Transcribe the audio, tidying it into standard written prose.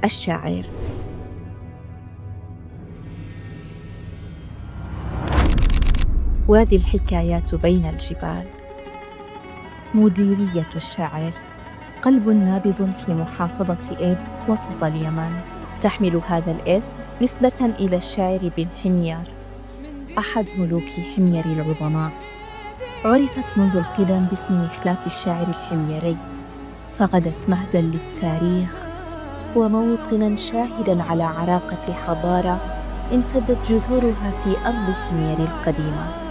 الشاعر. وادي الحكايات بين الجبال. مديرية الشاعر قلب نابض في محافظة إيب وسط اليمن، تحمل هذا الاسم نسبة إلى الشاعر بن حمير أحد ملوك حمير العظماء. عرفت منذ القدم باسم مخلاف الشاعر الحميري، فغدت مهدا للتاريخ وموطنا شاهدا على عراقة حضارة امتدت جذورها في أرض حمير القديمة.